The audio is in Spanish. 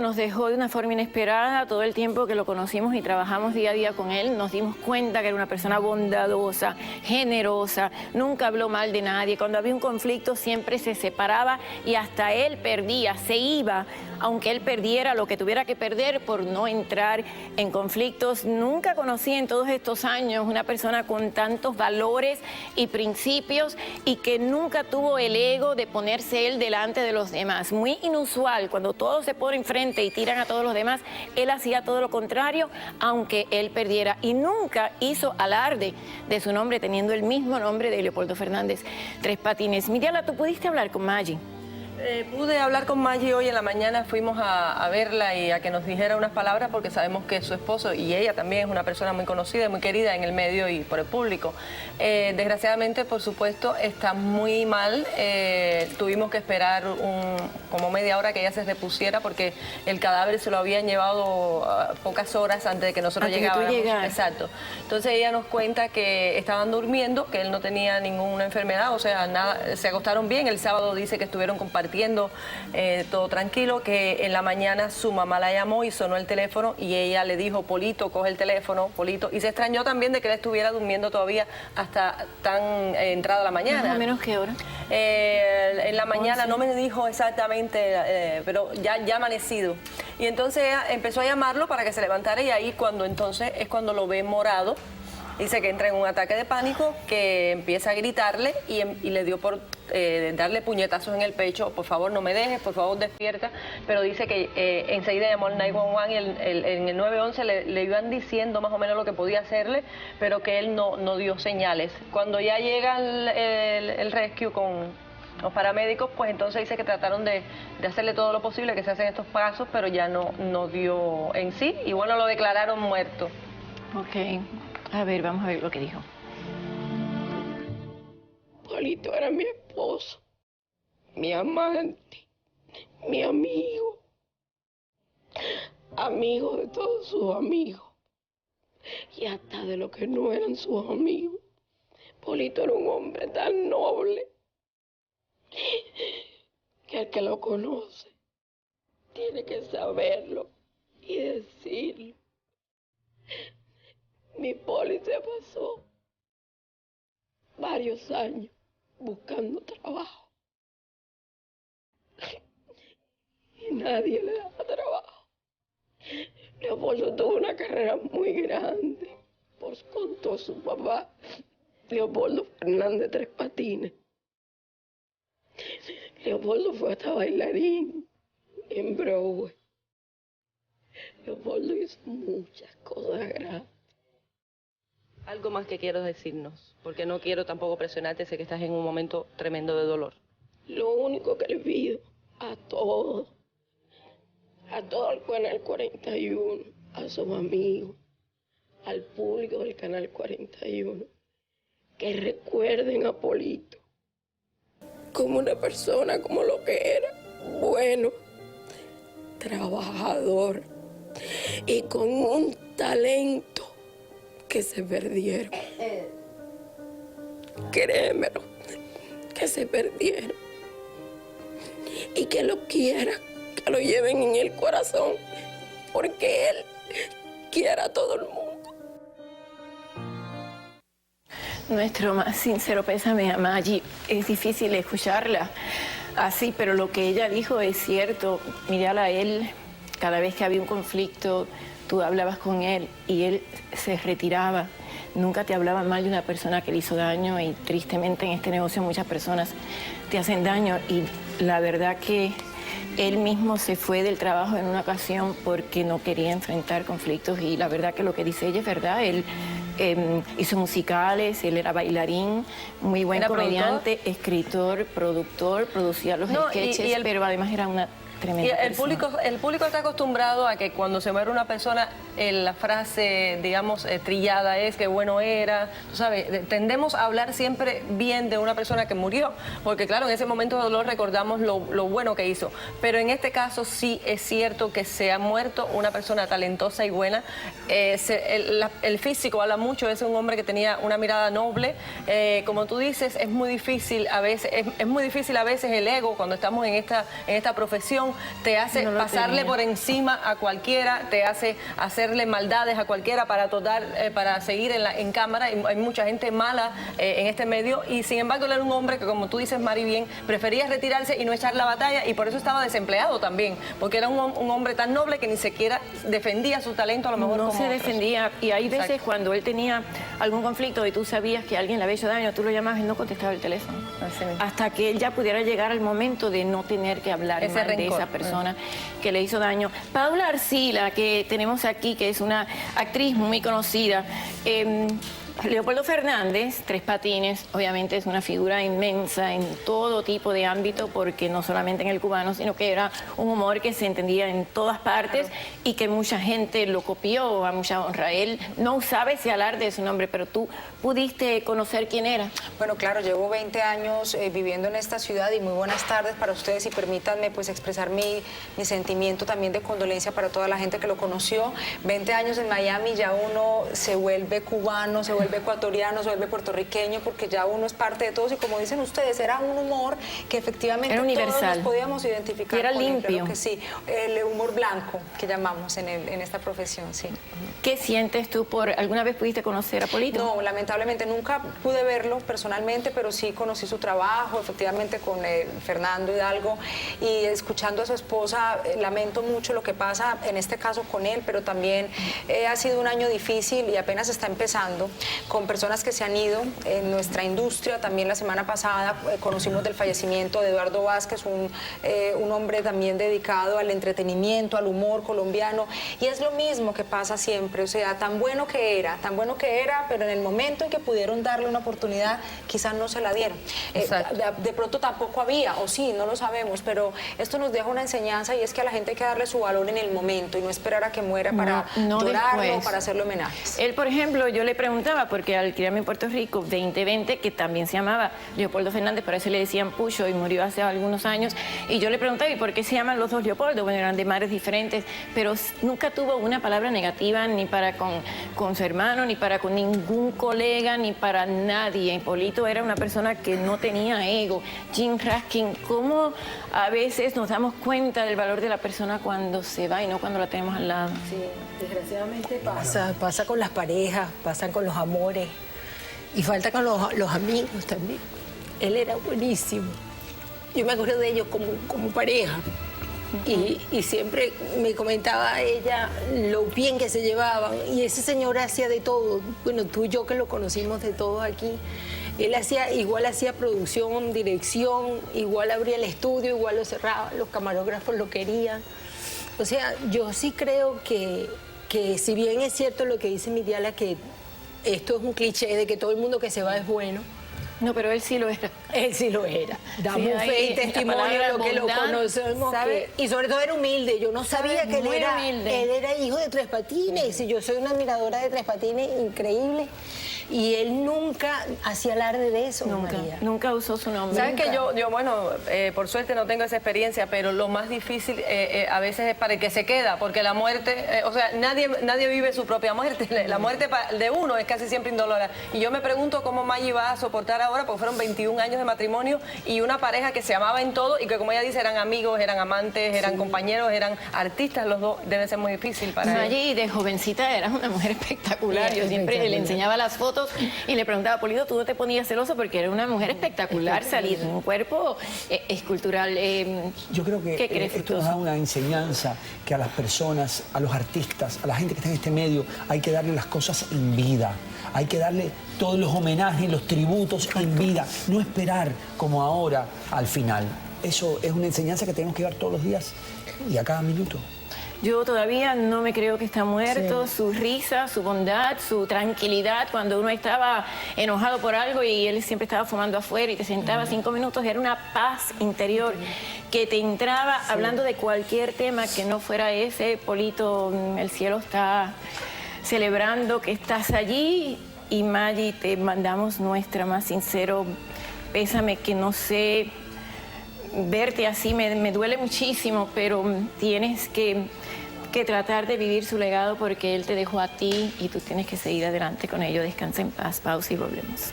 Nos dejó de una forma inesperada. Todo el tiempo que lo conocimos y trabajamos día a día con él, nos dimos cuenta que era una persona bondadosa, generosa, nunca habló mal de nadie. Cuando había un conflicto siempre se separaba y hasta él perdía, se iba, aunque él perdiera lo que tuviera que perder por no entrar en conflictos. Nunca conocí en todos estos años una persona con tantos valores y principios y que nunca tuvo el ego de ponerse él delante de los demás. Muy inusual, cuando todos se ponen frente y tiran a todos los demás, él hacía todo lo contrario, aunque él perdiera, y nunca hizo alarde de su nombre, teniendo el mismo nombre de Leopoldo Fernández Tres Patines. Miriala, ¿tú pudiste hablar con Maggie? Pude hablar con Maggie hoy en la mañana, fuimos a verla y a que nos dijera unas palabras porque sabemos que su esposo y ella también es una persona muy conocida y muy querida en el medio y por el público. Desgraciadamente, por supuesto, está muy mal. Tuvimos que esperar como media hora que ella se repusiera porque el cadáver se lo habían llevado pocas horas antes de que nosotros llegáramos. Exacto. Entonces ella nos cuenta que estaban durmiendo, que él no tenía ninguna enfermedad, o sea, nada, se acostaron bien. El sábado dice que estuvieron compartiendo todo tranquilo, que en la mañana su mamá la llamó y sonó el teléfono y ella le dijo: Polito, coge el teléfono, Polito, y se extrañó también de que él estuviera durmiendo todavía hasta tan entrada la mañana. ¿Más o menos qué hora? En la mañana, no me dijo exactamente, pero ya amanecido. Y entonces ella empezó a llamarlo para que se levantara y ahí entonces es cuando lo ve morado. Dice que entra en un ataque de pánico, que empieza a gritarle y le dio por darle puñetazos en el pecho: por favor no me dejes, por favor despierta. Pero dice que enseguida llamó al 911 y en el 911 le iban diciendo más o menos lo que podía hacerle, pero que él no dio señales. Cuando ya llega el rescue con los paramédicos, pues entonces dice que trataron de hacerle todo lo posible, que se hacen estos pasos, pero ya no dio en sí, y bueno, lo declararon muerto. Ok. A ver, vamos a ver lo que dijo. Polito era mi esposo, mi amante, mi amigo, amigo de todos sus amigos y hasta de los que no eran sus amigos. Polito era un hombre tan noble que el que lo conoce tiene que saberlo y decirlo. Mi Poli se pasó varios años buscando trabajo y nadie le daba trabajo. Leopoldo tuvo una carrera muy grande, contó su papá, Leopoldo Fernández Tres Patines. Leopoldo fue hasta bailarín en Broadway. Leopoldo hizo muchas cosas grandes. Algo más que quiero decirnos, porque no quiero tampoco presionarte, sé que estás en un momento tremendo de dolor. Lo único que le pido a todo el Canal 41, a sus amigos, al público del Canal 41, que recuerden a Polito como una persona como lo que era, bueno, trabajador y con un talento que se perdieron. Créemelo, que se perdieron. Y que lo quieran, que lo lleven en el corazón, porque él quiere a todo el mundo. Nuestro más sincero pésame a Maggie. Es difícil escucharla así, pero lo que ella dijo es cierto. Mírala a él, cada vez que había un conflicto, tú hablabas con él y él se retiraba. Nunca te hablaba mal de una persona que le hizo daño y tristemente en este negocio muchas personas te hacen daño. Y la verdad que él mismo se fue del trabajo en una ocasión porque no quería enfrentar conflictos y la verdad que lo que dice ella es verdad. Él hizo musicales, él era bailarín, muy buen comediante, escritor, productor, producía los sketches, pero además era una tremenda persona. El público está acostumbrado a que cuando se muere una persona, la frase, digamos, trillada es que bueno era, tú sabes, tendemos a hablar siempre bien de una persona que murió, porque claro, en ese momento de dolor recordamos lo bueno que hizo, pero en este caso sí es cierto que se ha muerto una persona talentosa y buena. El físico habla mucho, es un hombre que tenía una mirada noble, como tú dices, es muy difícil a veces el ego cuando estamos en esta profesión, corazón, te hace pasarle por encima a cualquiera, te hace hacerle maldades a cualquiera para seguir en cámara. Hay mucha gente mala en este medio y sin embargo él era un hombre que, como tú dices, Mari, bien, prefería retirarse y no echar la batalla, y por eso estaba desempleado también, porque era un hombre tan noble que ni siquiera defendía su talento, a lo mejor no como se otros. defendía. Y hay veces Exacto. cuando él tenía algún conflicto y tú sabías que alguien le había hecho daño, tú lo llamabas y no contestaba el teléfono. Así mismo. Hasta que él ya pudiera llegar al momento de no tener que hablar Ese mal de rencor. esa persona que le hizo daño. Paula Arcila, que tenemos aquí, que es una actriz muy conocida. Leopoldo Fernández, Tres Patines, obviamente es una figura inmensa en todo tipo de ámbito, porque no solamente en el cubano, sino que era un humor que se entendía en todas partes y que mucha gente lo copió, a mucha honra. Él no usaba ese alarde de su nombre, pero tú pudiste conocer quién era. Bueno, claro, llevo 20 años viviendo en esta ciudad, y muy buenas tardes para ustedes, y permítanme pues expresar mi sentimiento también de condolencia para toda la gente que lo conoció. 20 años en Miami, ya uno se vuelve cubano, se vuelve ecuatoriano, se vuelve puertorriqueño, porque ya uno es parte de todos, y como dicen ustedes, era un humor que efectivamente Era universal. todos nos podíamos identificar. Y era con él, limpio. claro que sí, el humor blanco que llamamos en esta profesión, sí. ¿Qué sientes tú alguna vez pudiste conocer a Polito? No, lamentablemente nunca pude verlo personalmente, pero sí conocí su trabajo, efectivamente, con Fernando Hidalgo, y escuchando a su esposa, lamento mucho lo que pasa en este caso con él, pero también ha sido un año difícil y apenas está empezando, con personas que se han ido en nuestra industria. También la semana pasada conocimos del fallecimiento de Eduardo Vázquez, un hombre también dedicado al entretenimiento, al humor colombiano, y es lo mismo que pasa siempre, o sea, tan bueno que era, pero en el momento en que pudieron darle una oportunidad, quizás no se la dieron. De pronto tampoco había, o sí, no lo sabemos, pero esto nos deja una enseñanza, y es que a la gente hay que darle su valor en el momento y no esperar a que muera para llorarlo o para hacerle homenajes. Él, por ejemplo, yo le preguntaba, porque al criarme en Puerto Rico 2020, que también se llamaba Leopoldo Fernández, por eso le decían Pucho, y murió hace algunos años, y yo le preguntaba, ¿y por qué se llaman los dos Leopoldo? Bueno, eran de madres diferentes, pero nunca tuvo una palabra negativa ni para con su hermano, ni para con ningún colega, ni para nadie. Polito era una persona que no tenía ego. Jim Raskin, ¿cómo a veces nos damos cuenta del valor de la persona cuando se va y no cuando la tenemos al lado? Sí, desgraciadamente pasa con las parejas, pasa con los amores, y falta con los amigos también. Él era buenísimo. Yo me acuerdo de ellos como pareja. Y siempre me comentaba ella lo bien que se llevaban, y ese señor hacía de todo. Bueno, tú y yo que lo conocimos de todo aquí, él igual hacía producción, dirección, igual abría el estudio, igual lo cerraba, los camarógrafos lo querían. O sea, yo sí creo que si bien es cierto lo que dice Miriala, que esto es un cliché de que todo el mundo que se va es bueno. No, pero él sí lo era. Él sí lo era. Damos Sí, fe y la testimonio palabra de lo que lo bondad, conocemos. ¿sabe? Y sobre todo era humilde. Yo no sabía que Muy humilde. él era hijo de Tres Patines. Y yo soy una admiradora de Tres Patines increíble. Y él nunca hacía alarde de eso, María. Nunca usó su nombre. ¿Sabes que yo bueno, por suerte no tengo esa experiencia, pero lo más difícil a veces es para el que se queda, porque la muerte, o sea, nadie vive su propia muerte. La muerte de uno es casi siempre indolora. Y yo me pregunto cómo Maggie va a soportar ahora, porque fueron 21 años de matrimonio y una pareja que se amaba en todo y que, como ella dice, eran amigos, eran amantes, eran compañeros, eran artistas los dos. Debe ser muy difícil para ella. Maggie, de jovencita, era una mujer espectacular. Yo siempre le enseñaba las fotos y le preguntaba, Polito, ¿tú no te ponías celoso? Porque era una mujer espectacular, salir de un cuerpo escultural. Yo creo que ¿qué crees, esto nos da una enseñanza que a las personas, a los artistas, a la gente que está en este medio, hay que darle las cosas en vida. Hay que darle todos los homenajes, los tributos en vida. No esperar como ahora al final. Eso es una enseñanza que tenemos que dar todos los días y a cada minuto. Yo todavía no me creo que está muerto. Sí. Su risa, su bondad, su tranquilidad, cuando uno estaba enojado por algo y él siempre estaba fumando afuera y te sentaba 5 minutos, era una paz interior que te entraba hablando de cualquier tema que no fuera ese. Polito, el cielo está celebrando que estás allí, y Maggie, te mandamos nuestra más sincero pésame, que no sé, verte así me duele muchísimo, pero tienes que tratar de vivir su legado, porque él te dejó a ti y tú tienes que seguir adelante con ello. Descansa en paz, pausa y volvemos.